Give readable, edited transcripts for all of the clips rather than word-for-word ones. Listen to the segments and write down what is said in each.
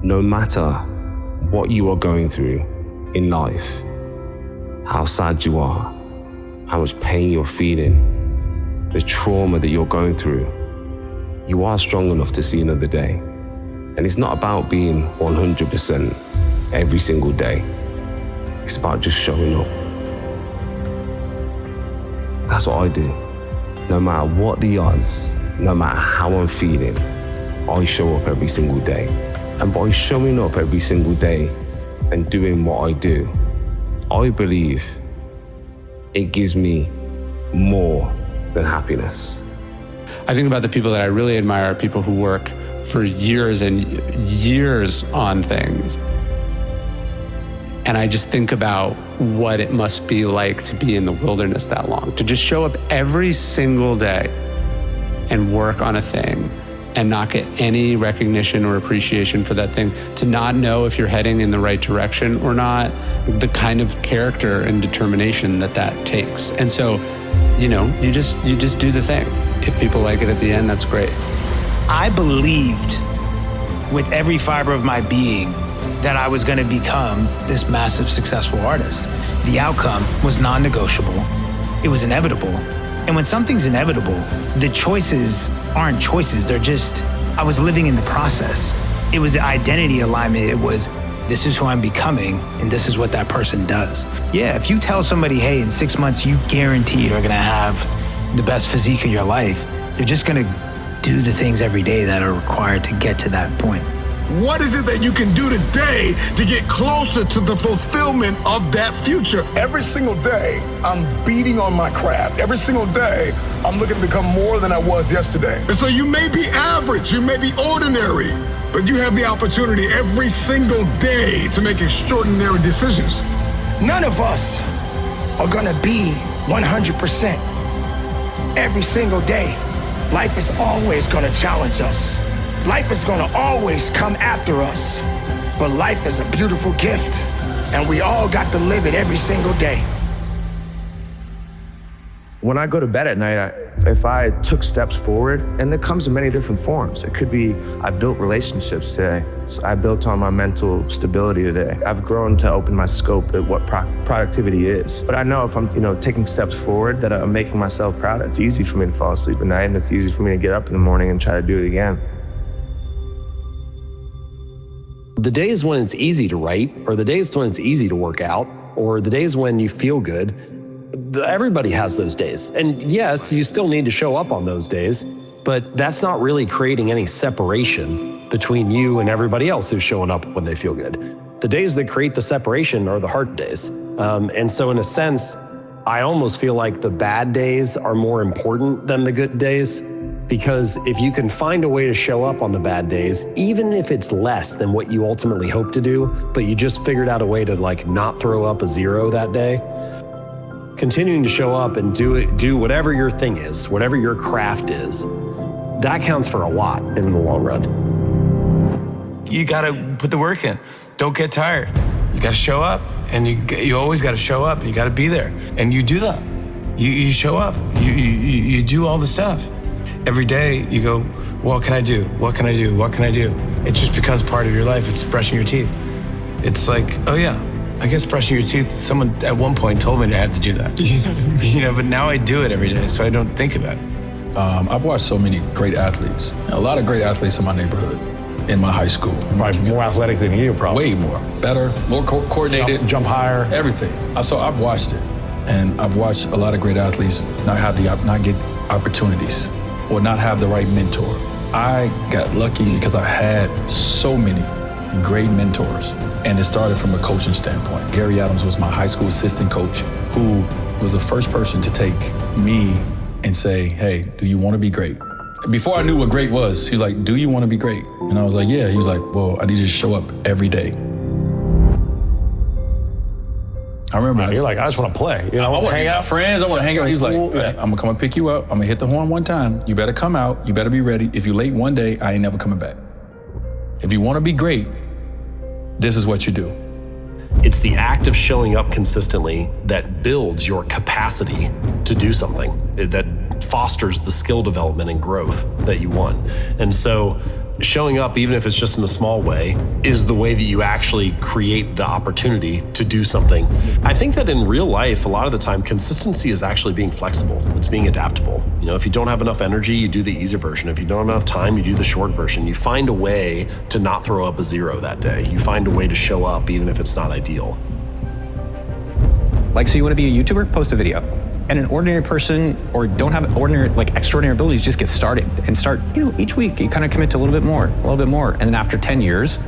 no matter what you are going through in life, how sad you are, how much pain you're feeling, the trauma that you're going through, you are strong enough to see another day. And it's not about being 100% every single day. It's about just showing up. That's what I do. No matter what the odds, no matter how I'm feeling, I show up every single day. And by showing up every single day and doing what I do, I believe it gives me more than happiness. I think about the people that I really admire are people who work for years and years on things. And I just think about what it must be like to be in the wilderness that long, to just show up every single day and work on a thing and not get any recognition or appreciation for that thing, to not know if you're heading in the right direction or not, the kind of character and determination that that takes. And so, you know, you just do the thing. If people like it at the end, that's great. I believed with every fiber of my being that I was going to become this massive successful artist. The outcome was non-negotiable. It was inevitable. And when something's inevitable, the choices aren't choices. They're just, I was living in the process. It was identity alignment. It was, this is who I'm becoming, and this is what that person does. Yeah, if you tell somebody, hey, in 6 months, you guaranteed are gonna have the best physique of your life, you're just gonna do the things every day that are required to get to that point. What is it that you can do today to get closer to the fulfillment of that future? Every single day, I'm beating on my craft. Every single day, I'm looking to become more than I was yesterday. And so you may be average, you may be ordinary, but you have the opportunity every single day to make extraordinary decisions. None of us are gonna be 100% every single day. Life is always gonna challenge us. Life is gonna always come after us, but life is a beautiful gift, and we all got to live it every single day. When I go to bed at night, if I took steps forward, and it comes in many different forms. It could be, I built relationships today. So I built on my mental stability today. I've grown to open my scope at what productivity is. But I know if I'm taking steps forward, that I'm making myself proud. It's easy for me to fall asleep at night, and it's easy for me to get up in the morning and try to do it again. The days when it's easy to write, or the days when it's easy to work out, or the days when you feel good, everybody has those days. And yes, you still need to show up on those days, but that's not really creating any separation between you and everybody else who's showing up when they feel good. The days that create the separation are the hard days. And so in a sense, I almost feel like the bad days are more important than the good days, because if you can find a way to show up on the bad days, even if it's less than what you ultimately hope to do, but you just figured out a way to not throw up a 0 that day, continuing to show up and do whatever your thing is, whatever your craft is, that counts for a lot in the long run. You gotta put the work in. Don't get tired. You gotta show up, and you always gotta show up, and you gotta be there. And you do that. You show up. You do all the stuff. Every day you go, what can I do? What can I do? What can I do? It just becomes part of your life. It's brushing your teeth. It's like, oh yeah, I guess brushing your teeth, someone at one point told me I had to do that. But now I do it every day, so I don't think about it. I've watched so many great athletes. A lot of great athletes in my neighborhood, in my high school. Right, more athletic than you, probably. Way more. Better, more coordinated. Jump higher. Everything. I've watched it. And I've watched a lot of great athletes not get opportunities or not have the right mentor. I got lucky because I had so many great mentors. And it started from a coaching standpoint. Gary Adams was my high school assistant coach, who was the first person to take me and say, hey, do you want to be great? Before I knew what great was, he was like, do you want to be great? And I was like, yeah. He was like, well, I need you to show up every day. I remember. You're like, I just want to play. I want to hang out with friends. I want to hang out. He was like, hey, I'm going to come and pick you up. I'm going to hit the horn one time. You better come out. You better be ready. If you're late one day, I ain't never coming back. If you want to be great, this is what you do. It's the act of showing up consistently that builds your capacity to do something, that fosters the skill development and growth that you want. And so showing up, even if it's just in a small way, is the way that you actually create the opportunity to do something. I think that in real life, a lot of the time, consistency is actually being flexible. It's being adaptable. You know, if you don't have enough energy, you do the easy version. If you don't have enough time, you do the short version. You find a way to not throw up a 0 that day. You find a way to show up, even if it's not ideal. Like, so you want to be a YouTuber? Post a video. And an ordinary person, or don't have ordinary, like extraordinary abilities, just get started and start, you know, each week you kind of commit to a little bit more. And then after 10 years,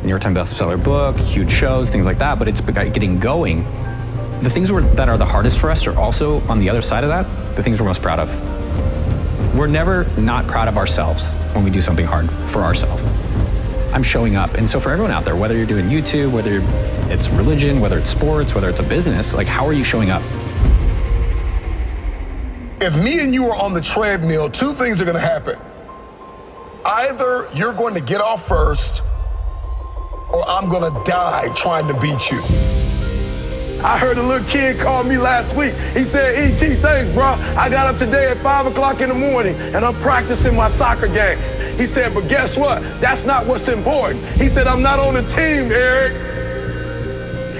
New York Times bestseller book, huge shows, things like that, but it's getting going. The things that are the hardest for us are also on the other side of that, the things we're most proud of. We're never not proud of ourselves when we do something hard for ourselves. I'm showing up. And so for everyone out there, whether you're doing YouTube, whether it's religion, whether it's sports, whether it's a business, like, how are you showing up? If me and you are on the treadmill, two things are gonna happen. Either you're going to get off first, or I'm gonna die trying to beat you. I heard a little kid call me last week. He said, E.T., thanks, bro. I got up today at 5 o'clock in the morning and I'm practicing my soccer game. He said, but guess what? That's not what's important. He said, I'm not on the team, Eric.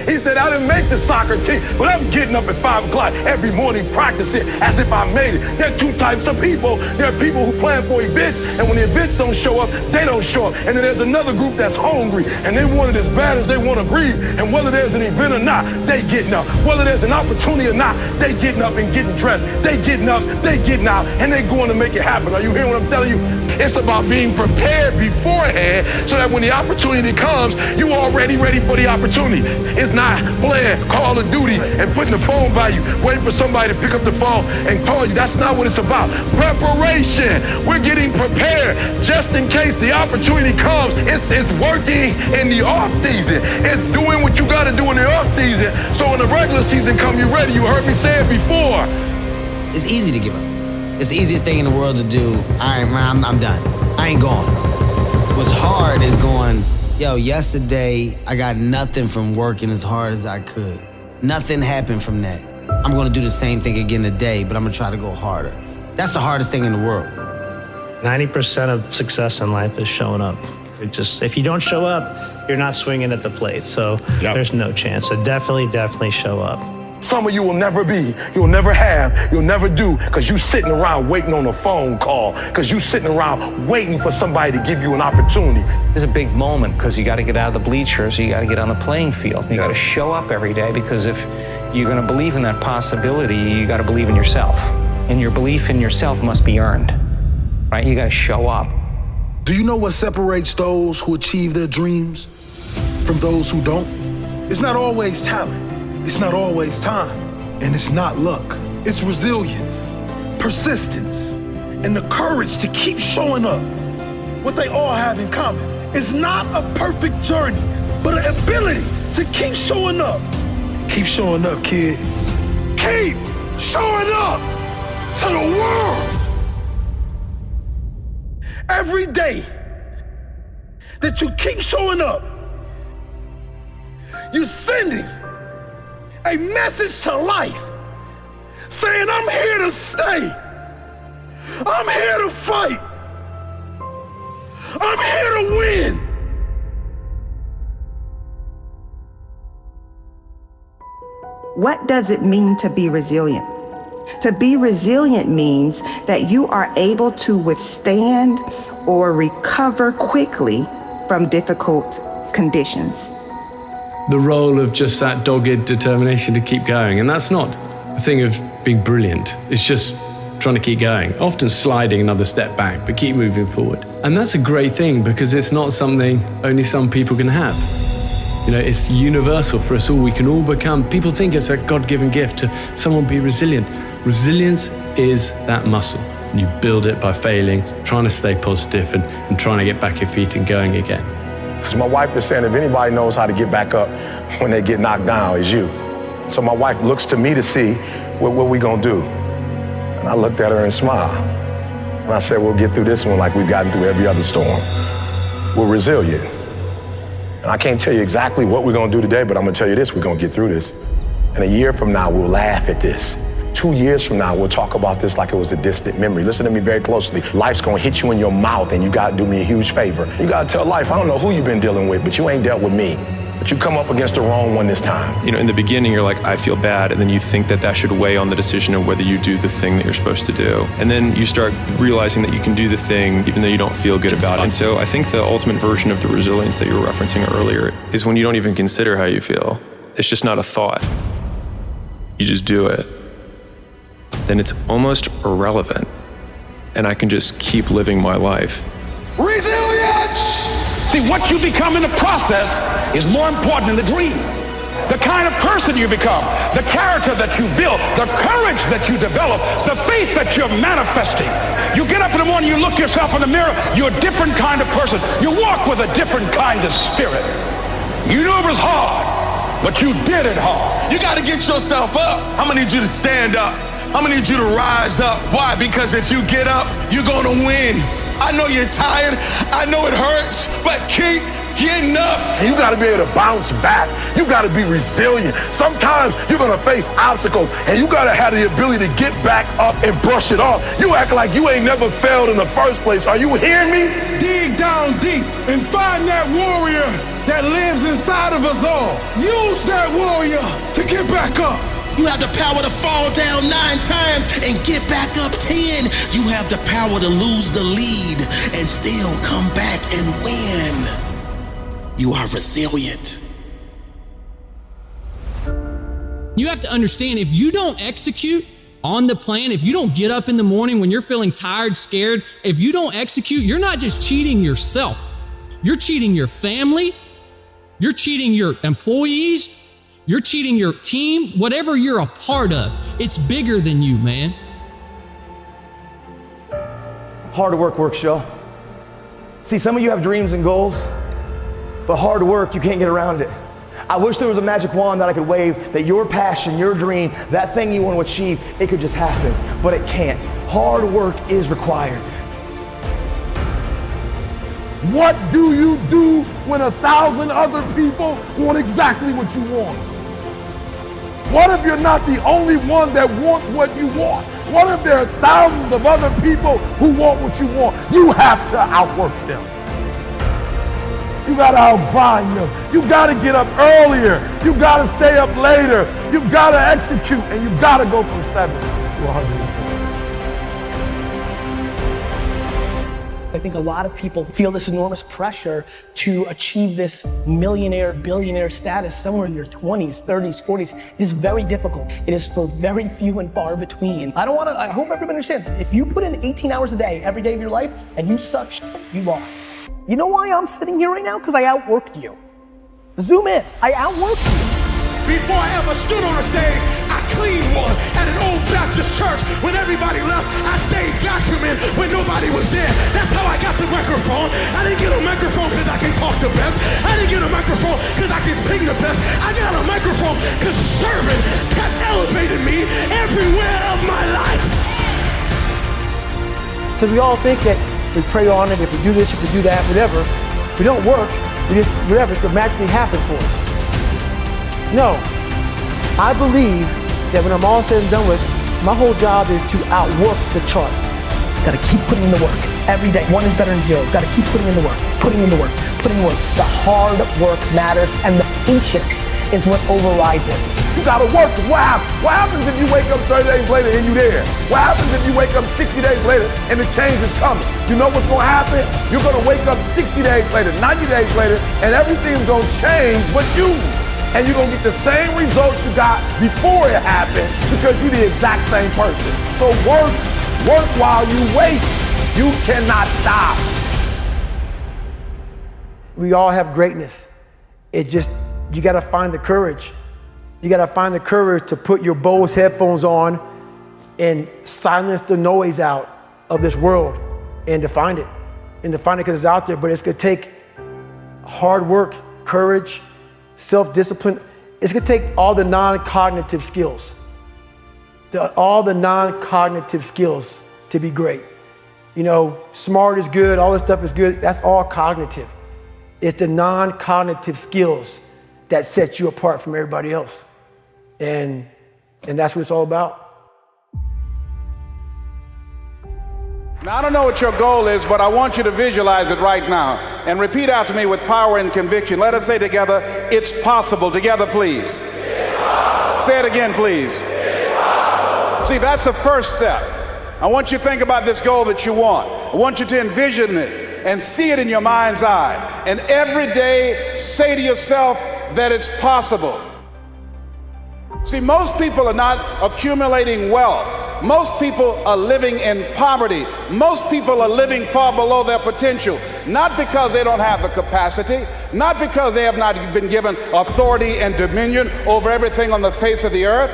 He said, I didn't make the soccer team, but I'm getting up at 5 o'clock every morning practicing as if I made it. There are two types of people. There are people who plan for events, and when the events don't show up, they don't show up. And then there's another group that's hungry, and they want it as bad as they want to breathe. And whether there's an event or not, they getting up. Whether there's an opportunity or not, they getting up and getting dressed. They getting up, they getting out, and they going to make it happen. Are you hearing what I'm telling you? It's about being prepared beforehand so that when the opportunity comes, you already ready for the opportunity. It's not playing Call of Duty and putting the phone by you, waiting for somebody to pick up the phone and call you. That's not what it's about. Preparation. We're getting prepared just in case the opportunity comes. It's working in the off season. It's doing what you got to do in the off season. So when the regular season comes, you're ready. You heard me say it before. It's easy to give up. It's the easiest thing in the world to do. I'm done. I ain't going. What's hard is going, yo, yesterday I got nothing from working as hard as I could. Nothing happened from that. I'm gonna do the same thing again today, but I'm gonna try to go harder. That's the hardest thing in the world. 90% of success in life is showing up. If you don't show up, you're not swinging at the plate. So there's no chance. So definitely show up. Some of you will never be, you'll never have, you'll never do, because you sitting around waiting on a phone call, because you sitting around waiting for somebody to give you an opportunity. It's a big moment because you got to get out of the bleachers, you got to get on the playing field. You got to show up every day, because if you're going to believe in that possibility, you got to believe in yourself. And your belief in yourself must be earned, right? You got to show up. Do you know what separates those who achieve their dreams from those who don't? It's not always talent. It's not always time, and it's not luck. It's resilience, persistence, and the courage to keep showing up. What they all have in common is not a perfect journey, but an ability to keep showing up. Keep showing up, kid. Keep showing up to the world. Every day that you keep showing up, you're sending a message to life saying, I'm here to stay. I'm here to fight. I'm here to win. What does it mean to be resilient? To be resilient means that you are able to withstand or recover quickly from difficult conditions. The role of just that dogged determination to keep going. And that's not a thing of being brilliant. It's just trying to keep going, often sliding another step back, but keep moving forward. And that's a great thing, because it's not something only some people can have. You know, it's universal for us all. We can all become, people think it's a God-given gift to someone be resilient. Resilience is that muscle. You build it by failing, trying to stay positive and trying to get back your feet and going again. Because my wife is saying if anybody knows how to get back up when they get knocked down, it's you. So my wife looks to me to see what we gonna do. And I looked at her and smiled. And I said, we'll get through this one like we've gotten through every other storm. We're resilient. And I can't tell you exactly what we're gonna do today, but I'm gonna tell you this, we're gonna get through this. And a year from now, we'll laugh at this 2 years from now, we'll talk about this like it was a distant memory. Listen to me very closely. Life's gonna hit you in your mouth, and you gotta do me a huge favor. You gotta tell life, I don't know who you've been dealing with, but you ain't dealt with me. But you come up against the wrong one this time. You know, in the beginning, you're like, I feel bad. And then you think that that should weigh on the decision of whether you do the thing that you're supposed to do. And then you start realizing that you can do the thing even though you don't feel good about it. And so I think the ultimate version of the resilience that you were referencing earlier is when you don't even consider how you feel. It's just not a thought. You just do it. Then it's almost irrelevant. And I can just keep living my life. Resilience! See, what you become in the process is more important than the dream. The kind of person you become, the character that you build, the courage that you develop, the faith that you're manifesting. You get up in the morning, you look yourself in the mirror, you're a different kind of person. You walk with a different kind of spirit. You knew it was hard, but you did it hard. You got to get yourself up. I'm going to need you to stand up. I'm going to need you to rise up. Why? Because if you get up, you're going to win. I know you're tired. I know it hurts, but keep getting up. You got to be able to bounce back. You got to be resilient. Sometimes you're going to face obstacles, and you got to have the ability to get back up and brush it off. You act like you ain't never failed in the first place. Are you hearing me? Dig down deep and find that warrior that lives inside of us all. Use that warrior to get back up. You have the power to fall down 9 times and get back up 10. You have the power to lose the lead and still come back and win. You are resilient. You have to understand, if you don't execute on the plan, if you don't get up in the morning when you're feeling tired, scared, if you don't execute, you're not just cheating yourself. You're cheating your family. You're cheating your employees. You're cheating your team, whatever you're a part of. It's bigger than you, man. Hard work works, y'all. See, some of you have dreams and goals, but hard work, you can't get around it. I wish there was a magic wand that I could wave, that your passion, your dream, that thing you want to achieve, it could just happen, but it can't. Hard work is required. What do you do when 1,000 other people want exactly what you want? What if you're not the only one that wants what you want? What if there are thousands of other people who want what you want? You have to outwork them. You gotta outgrind them. You gotta get up earlier. You gotta stay up later. You gotta execute, and you gotta go from 7 to 120. I think a lot of people feel this enormous pressure to achieve this millionaire, billionaire status somewhere in your 20s, 30s, 40s. It is very difficult. It is for very few and far between. I hope everybody understands, if you put in 18 hours a day, every day of your life, and you suck shit, you lost. You know why I'm sitting here right now? Because I outworked you. Zoom in, I outworked you. Before I ever stood on a stage, I cleaned one at an old Baptist church. When everybody left, I stayed vacuuming when nobody was there. That's how I got the microphone. I didn't get a microphone because I can talk the best. I didn't get a microphone because I can sing the best. I got a microphone because serving kept elevating me everywhere of my life. Because we all think that if we pray on it, if we do this, if we do that, whatever, we don't work, we just, whatever, it's gonna magically happen for us. No, I believe that when I'm all said and done with, my whole job is to outwork the chart. Gotta keep putting in the work every day. 1 is better than 0. Gotta keep putting in the work, putting in the work, putting in the work. The hard work matters, and the patience is what overrides it. You gotta work. What happens if you wake up 30 days later and you there? What happens if you wake up 60 days later and the change is coming? You know what's gonna happen? You're gonna wake up 60 days later, 90 days later, and everything's gonna change but you. And you're gonna get the same results you got before it happened because you're the exact same person. So work while you wait. You cannot stop. We all have greatness. You gotta find the courage. You gotta find the courage to put your Bose headphones on and silence the noise out of this world and to find it. And to find it because it's out there, but it's gonna take hard work, courage, self-discipline. It's gonna take all the non-cognitive skills. All the non-cognitive skills to be great. You know, smart is good, all this stuff is good, that's all cognitive. It's the non-cognitive skills that set you apart from everybody else. And that's what it's all about. Now, I don't know what your goal is, but I want you to visualize it right now. And repeat after me with power and conviction. Let us say together, it's possible. Together, please. Say it again, please. See, that's the first step. I want you to think about this goal that you want. I want you to envision it and see it in your mind's eye. And every day, say to yourself that it's possible. See, most people are not accumulating wealth. Most people are living in poverty. Most people are living far below their potential, not because they don't have the capacity, not because they have not been given authority and dominion over everything on the face of the earth,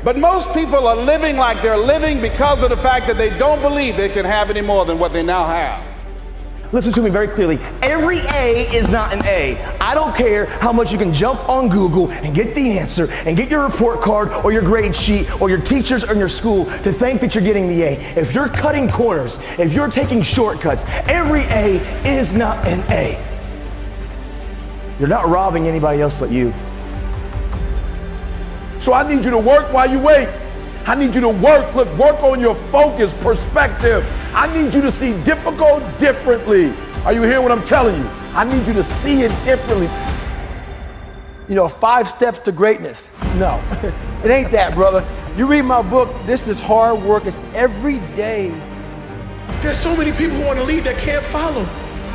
but most people are living like they're living because of the fact that they don't believe they can have any more than what they now have. Listen to me very clearly. Every A is not an A. I don't care how much you can jump on Google and get the answer and get your report card or your grade sheet or your teachers or your school to think that you're getting the A. If you're cutting corners, if you're taking shortcuts, every A is not an A. You're not robbing anybody else but you. So I need you to work while you wait. I need you to work on your focus, perspective. I need you to see difficult differently. Are you hearing what I'm telling you? I need you to see it differently. You know, 5 steps to greatness. No, it ain't that, brother. You read my book, this is hard work. It's every day. There's so many people who want to lead that can't follow.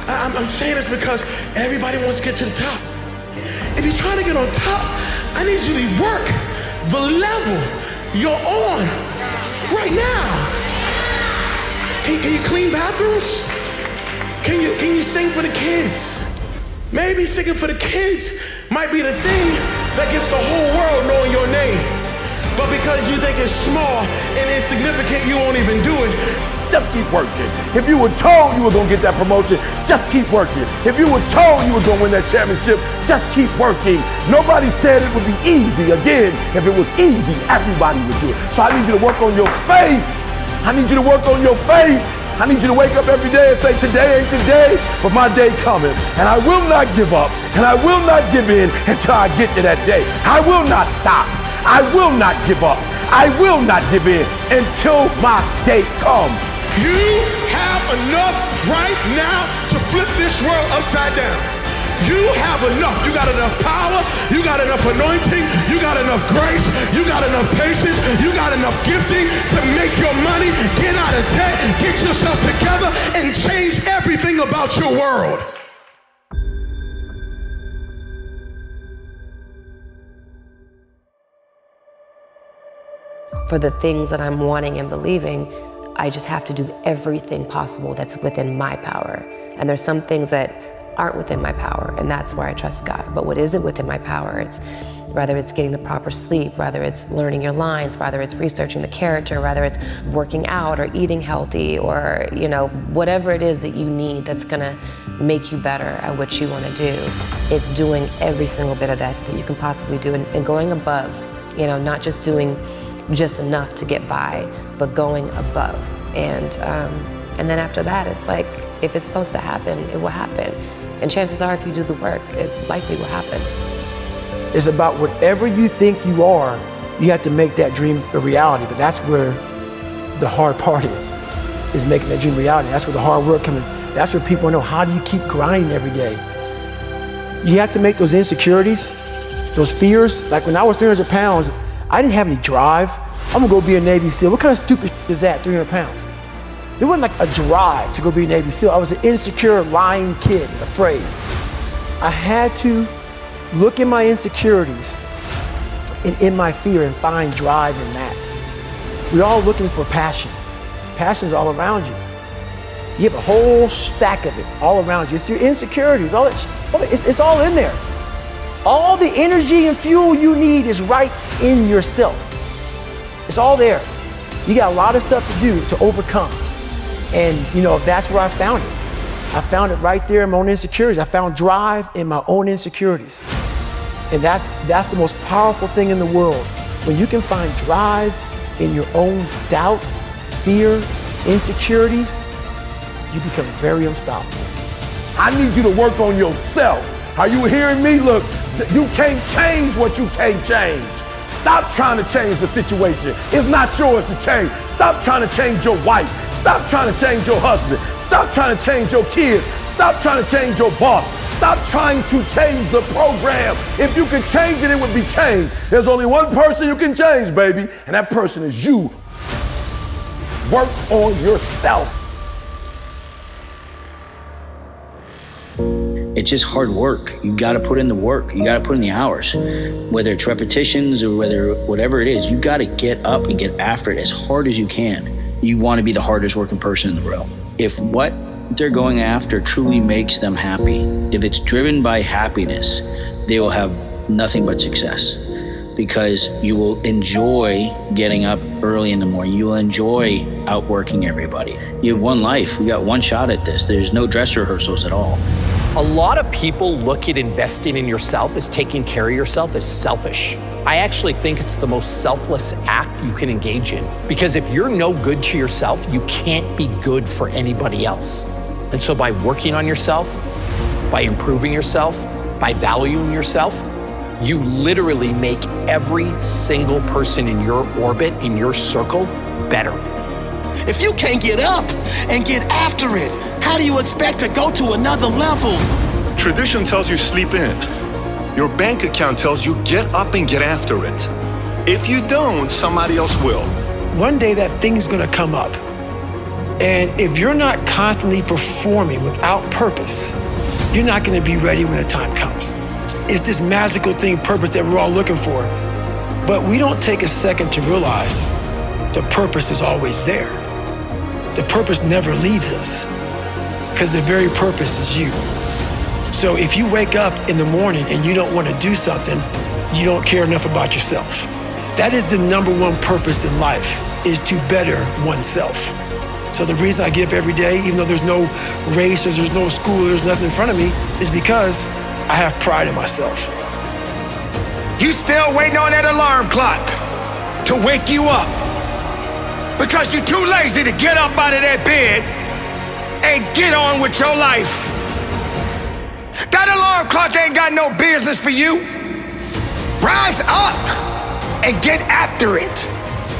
I'm saying this because everybody wants to get to the top. If you're trying to get on top, I need you to work the level you're on right now. Can you clean bathrooms? Can you sing for the kids? Maybe singing for the kids might be the thing that gets the whole world knowing your name. But because you think it's small and insignificant, you won't even do it. Just keep working. If you were told you were gonna get that promotion, just keep working. If you were told you were gonna win that championship, just keep working. Nobody said it would be easy. Again, if it was easy, everybody would do it. So I need you to work on your faith. I need you to work on your faith. I need you to wake up every day and say, today ain't the day, but my day coming. And I will not give up, and I will not give in until I get to that day. I will not stop. I will not give up. I will not give in until my day comes. You have enough right now to flip this world upside down. You have enough. You got enough power. You got enough anointing. You got enough grace. You got enough patience. You got enough gifting to make your money, get out of debt, get yourself together, and change everything about your world. For the things that I'm wanting and believing, I just have to do everything possible that's within my power. And there's some things that aren't within my power, and that's where I trust God. But what isn't within my power, it's whether it's getting the proper sleep, whether it's learning your lines, whether it's researching the character, whether it's working out or eating healthy, or whatever it is that you need that's gonna make you better at what you wanna do. It's doing every single bit of that you can possibly do, and going above, not just doing just enough to get by, but going above. And then after that, it's like, if it's supposed to happen, it will happen. And chances are, if you do the work, it likely will happen. It's about whatever you think you are, you have to make that dream a reality. But that's where the hard part is making that dream a reality. That's where the hard work comes. That's where people know, how do you keep grinding every day? You have to make those insecurities, those fears. Like when I was 300 pounds, I didn't have any drive. I'm gonna go be a Navy SEAL. What kind of stupid is that, 300 pounds? It wasn't like a drive to go be a Navy SEAL. I was an insecure, lying kid, afraid. I had to look in my insecurities and in my fear and find drive in that. We're all looking for passion. Passion's all around you. You have a whole stack of it all around you. It's your insecurities, all that it's all in there. All the energy and fuel you need is right in yourself. It's all there. You got a lot of stuff to do to overcome. And that's where I found it. I found it right there in my own insecurities. I found drive in my own insecurities. And that's the most powerful thing in the world. When you can find drive in your own doubt, fear, insecurities, you become very unstoppable. I need you to work on yourself. Are you hearing me? Look, you can't change what you can't change. Stop trying to change the situation. It's not yours to change. Stop trying to change your wife. Stop trying to change your husband. Stop trying to change your kids. Stop trying to change your boss. Stop trying to change the program. If you could change it, it would be changed. There's only one person you can change, baby, and that person is you. Work on yourself. It's just hard work. You got to put in the work. You got to put in the hours. Whether it's repetitions or whatever it is, you got to get up and get after it as hard as you can. You want to be the hardest working person in the room. If what they're going after truly makes them happy, if it's driven by happiness, they will have nothing but success, because you will enjoy getting up early in the morning. You will enjoy outworking everybody. You have one life. We got one shot at this. There's no dress rehearsals at all. A lot of people look at investing in yourself as taking care of yourself as selfish. I actually think it's the most selfless act you can engage in, because if you're no good to yourself, you can't be good for anybody else. And so by working on yourself, by improving yourself, by valuing yourself, you literally make every single person in your orbit, in your circle, better. If you can't get up and get after it, how do you expect to go to another level? Tradition tells you sleep in. Your bank account tells you get up and get after it. If you don't, somebody else will. One day that thing's gonna come up. And if you're not constantly performing without purpose, you're not gonna be ready when the time comes. It's this magical thing, purpose, that we're all looking for. But we don't take a second to realize the purpose is always there. The purpose never leaves us, because the very purpose is you. So if you wake up in the morning and you don't want to do something, you don't care enough about yourself. That is the number one purpose in life, is to better oneself. So the reason I get up every day, even though there's no race or there's no school, there's nothing in front of me, is because I have pride in myself. You still waiting on that alarm clock to wake you up because you're too lazy to get up out of that bed and get on with your life. That alarm clock ain't got no business for you. Rise up and get after it.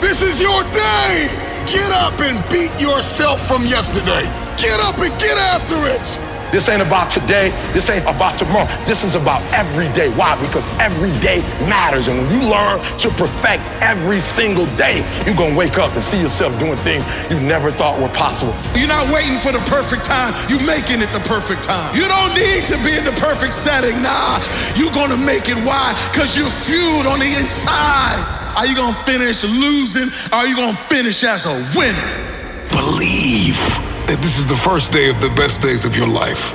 This is your day. Get up and beat yourself from yesterday. Get up and get after it. This ain't about today. This ain't about tomorrow. This is about every day. Why? Because every day matters. And when you learn to perfect every single day, you're going to wake up and see yourself doing things you never thought were possible. You're not waiting for the perfect time. You're making it the perfect time. You don't need to be in the perfect setting. Nah, you're going to make it. Why? Because you're fueled on the inside. Are you going to finish losing? Or are you going to finish as a winner? Believe that this is the first day of the best days of your life.